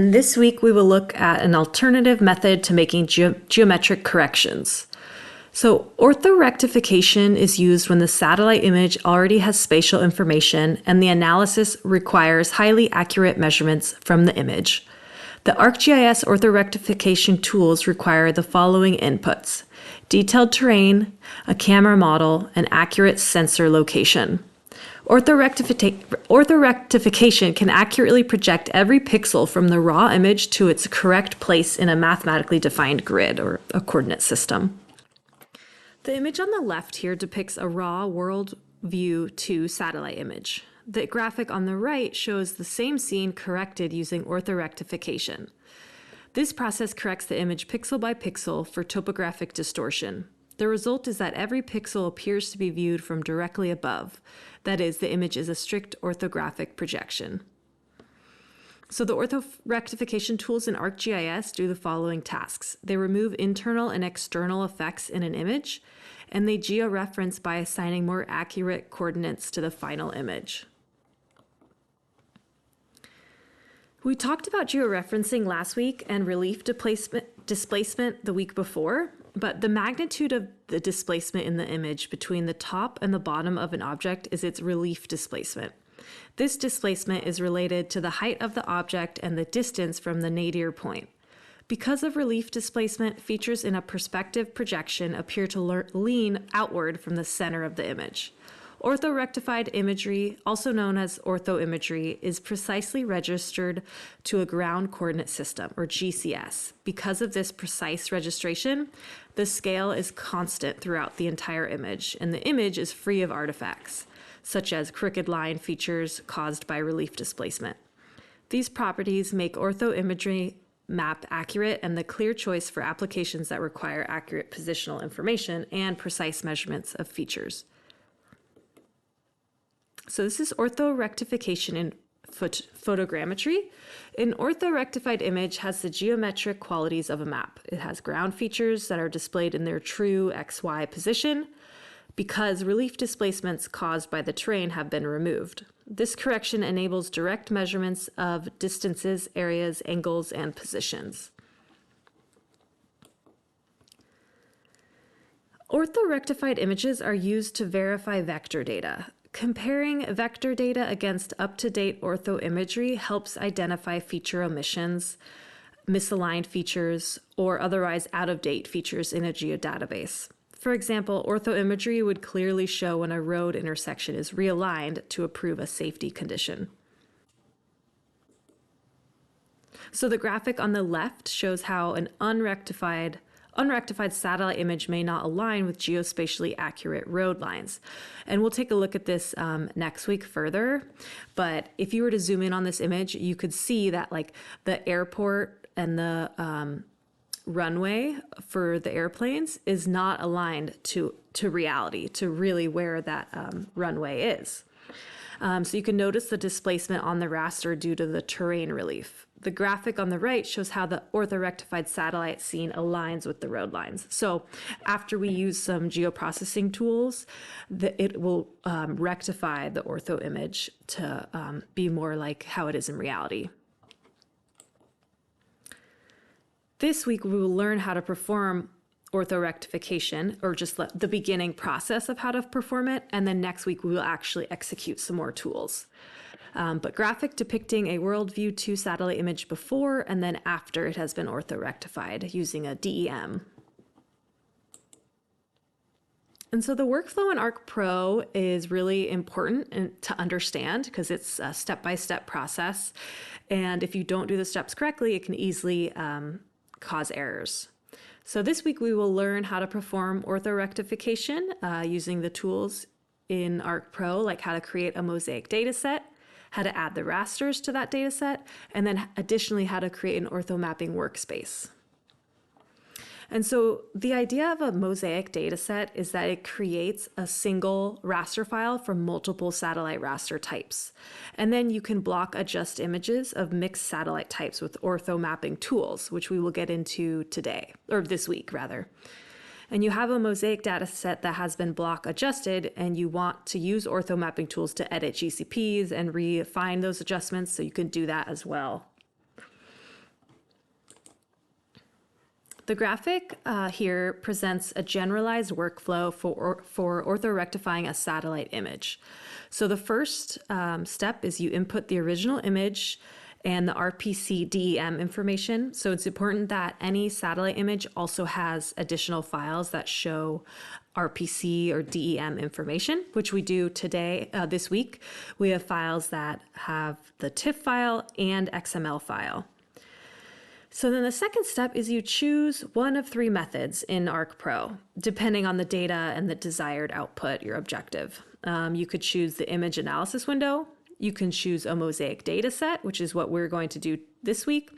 And this week we will look at an alternative method to making geometric corrections. So orthorectification is used when the satellite image already has spatial information and the analysis requires highly accurate measurements from the image. The ArcGIS orthorectification tools require the following inputs: detailed terrain, a camera model, and accurate sensor location. Orthorectification can accurately project every pixel from the raw image to its correct place in a mathematically defined grid or a coordinate system. The image on the left here depicts a raw World View 2 satellite image. The graphic on the right shows the same scene corrected using orthorectification. This process corrects the image pixel by pixel for topographic distortion. The result is that every pixel appears to be viewed from directly above. That is, the image is a strict orthographic projection. So the orthorectification tools in ArcGIS do the following tasks. They remove internal and external effects in an image, and they georeference by assigning more accurate coordinates to the final image. We talked about georeferencing last week and relief displacement the week before, but the magnitude of the displacement in the image between the top and the bottom of an object is its relief displacement. This displacement is related to the height of the object and the distance from the nadir point. Because of relief displacement, features in a perspective projection appear to lean outward from the center of the image. Orthorectified imagery, also known as orthoimagery, is precisely registered to a ground coordinate system, or GCS. Because of this precise registration, the scale is constant throughout the entire image, and the image is free of artifacts, such as crooked line features caused by relief displacement. These properties make orthoimagery map accurate and the clear choice for applications that require accurate positional information and precise measurements of features. So this is orthorectification in photogrammetry. An orthorectified image has the geometric qualities of a map. It has ground features that are displayed in their true XY position because relief displacements caused by the terrain have been removed. This correction enables direct measurements of distances, areas, angles, and positions. Orthorectified images are used to verify vector data. Comparing vector data against up-to-date orthoimagery helps identify feature omissions, misaligned features, or otherwise out-of-date features in a geodatabase. For example, orthoimagery would clearly show when a road intersection is realigned to approve a safety condition. So the graphic on the left shows how an unrectified satellite image may not align with geospatially accurate road lines. And we'll take a look at this next week further. But if you were to zoom in on this image, you could see that like the airport and the runway for the airplanes is not aligned to reality, to really where that runway is. So you can notice the displacement on the raster due to the terrain relief. The graphic on the right shows how the orthorectified satellite scene aligns with the road lines. So after we use some geoprocessing tools, it will rectify the ortho image to be more like how it is in reality. This week, we will learn how to perform orthorectification, or just the beginning process of how to perform it, and then next week we will actually execute some more tools. But graphic depicting a World View 2 satellite image before and then after it has been orthorectified using a DEM. And so the workflow in ArcPro is really important to understand because it's a step-by-step process. And if you don't do the steps correctly, it can easily cause errors. So this week we will learn how to perform orthorectification using the tools in ArcPro, like how to create a mosaic data set, how to add the rasters to that data set, and then additionally how to create an orthomapping workspace. And so the idea of a mosaic data set is that it creates a single raster file from multiple satellite raster types. And then you can block adjust images of mixed satellite types with orthomapping tools, which we will get into today, or this week rather. And you have a mosaic data set that has been block adjusted, and you want to use orthomapping tools to edit GCPs and refine those adjustments, so you can do that as well. The graphic here presents a generalized workflow for orthorectifying a satellite image. So the first step is you input the original image and the RPC DEM information. So it's important that any satellite image also has additional files that show RPC or DEM information, which we do today, this week. We have files that have the TIFF file and XML file. So then the second step is you choose one of three methods in ArcPro, depending on the data and the desired output, your objective. You could choose the image analysis window. You can choose a mosaic data set, which is what we're going to do this week.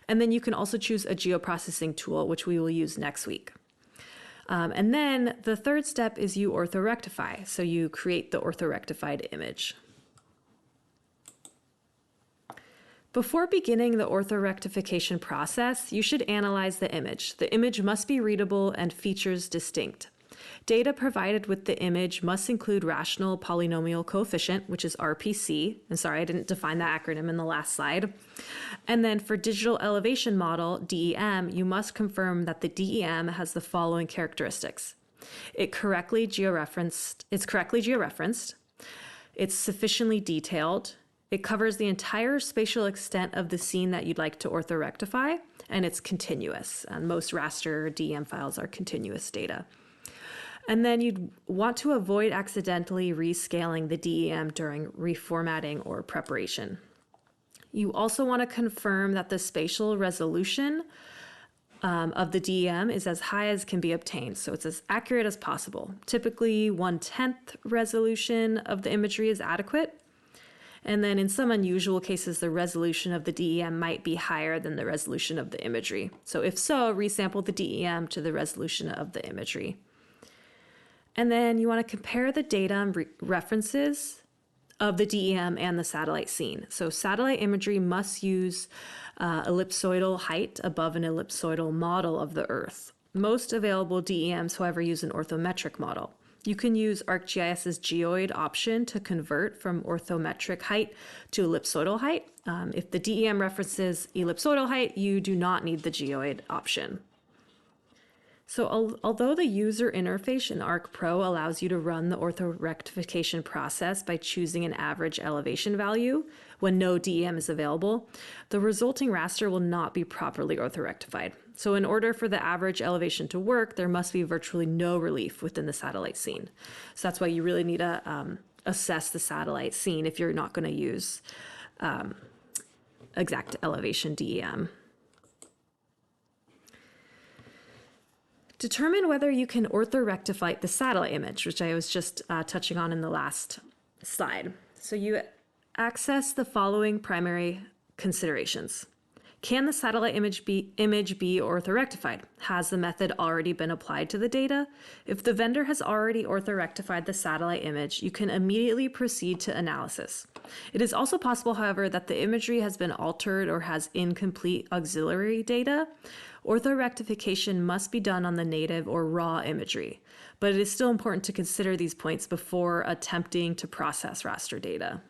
And then you can also choose a geoprocessing tool, which we will use next week. And then the third step is you orthorectify. So you create the orthorectified image. Before beginning the orthorectification process, you should analyze the image. The image must be readable and features distinct. Data provided with the image must include rational polynomial coefficient, which is RPC. And sorry, I didn't define that acronym in the last slide. And then for digital elevation model, DEM, you must confirm that the DEM has the following characteristics. It's correctly georeferenced. It's sufficiently detailed. It covers the entire spatial extent of the scene that you'd like to orthorectify, and it's continuous. And most raster DEM files are continuous data. And then you'd want to avoid accidentally rescaling the DEM during reformatting or preparation. You also want to confirm that the spatial resolution of the DEM is as high as can be obtained, so it's as accurate as possible. Typically, 1/10 resolution of the imagery is adequate. And then in some unusual cases, the resolution of the DEM might be higher than the resolution of the imagery. So if so, resample the DEM to the resolution of the imagery. And then you want to compare the data and references of the DEM and the satellite scene. So satellite imagery must use ellipsoidal height above an ellipsoidal model of the Earth. Most available DEMs, however, use an orthometric model. You can use ArcGIS's geoid option to convert from orthometric height to ellipsoidal height. If the DEM references ellipsoidal height, you do not need the geoid option. So although the user interface in ArcPro allows you to run the orthorectification process by choosing an average elevation value when no DEM is available, the resulting raster will not be properly orthorectified. So in order for the average elevation to work, there must be virtually no relief within the satellite scene. So that's why you really need to assess the satellite scene if you're not going to use exact elevation DEM. Determine whether you can orthorectify the satellite image, which I was just touching on in the last slide. So you access the following primary considerations. Can the satellite image be orthorectified? Has the method already been applied to the data? If the vendor has already orthorectified the satellite image, you can immediately proceed to analysis. It is also possible, however, that the imagery has been altered or has incomplete auxiliary data. Orthorectification must be done on the native or raw imagery, but it is still important to consider these points before attempting to process raster data.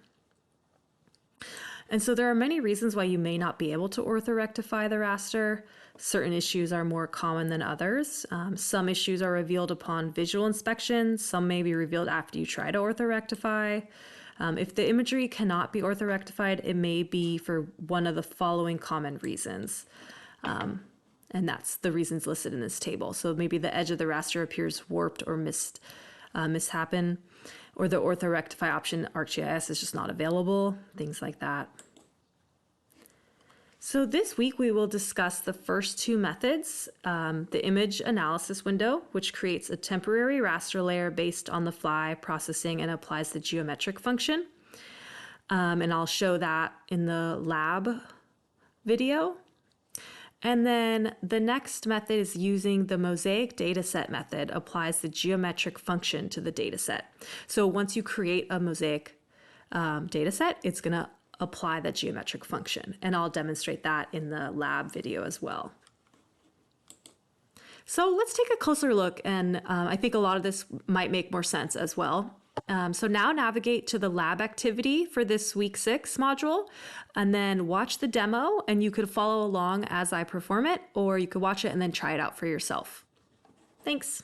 And so there are many reasons why you may not be able to orthorectify the raster. Certain issues are more common than others. Some issues are revealed upon visual inspection. Some may be revealed after you try to orthorectify. If the imagery cannot be orthorectified, it may be for one of the following common reasons. And that's the reasons listed in this table. So maybe the edge of the raster appears warped or mishappen, or the orthorectify option ArcGIS is just not available, things like that. So this week we will discuss the first two methods, the image analysis window, which creates a temporary raster layer based on the fly processing and applies the geometric function. And I'll show that in the lab video. And then the next method is using the mosaic dataset method, applies the geometric function to the dataset. So once you create a mosaic dataset, it's going to apply the geometric function. And I'll demonstrate that in the lab video as well. So let's take a closer look, and I think a lot of this might make more sense as well. So now navigate to the lab activity for this week 6 module, and then watch the demo, and you could follow along as I perform it, or you could watch it and then try it out for yourself. Thanks.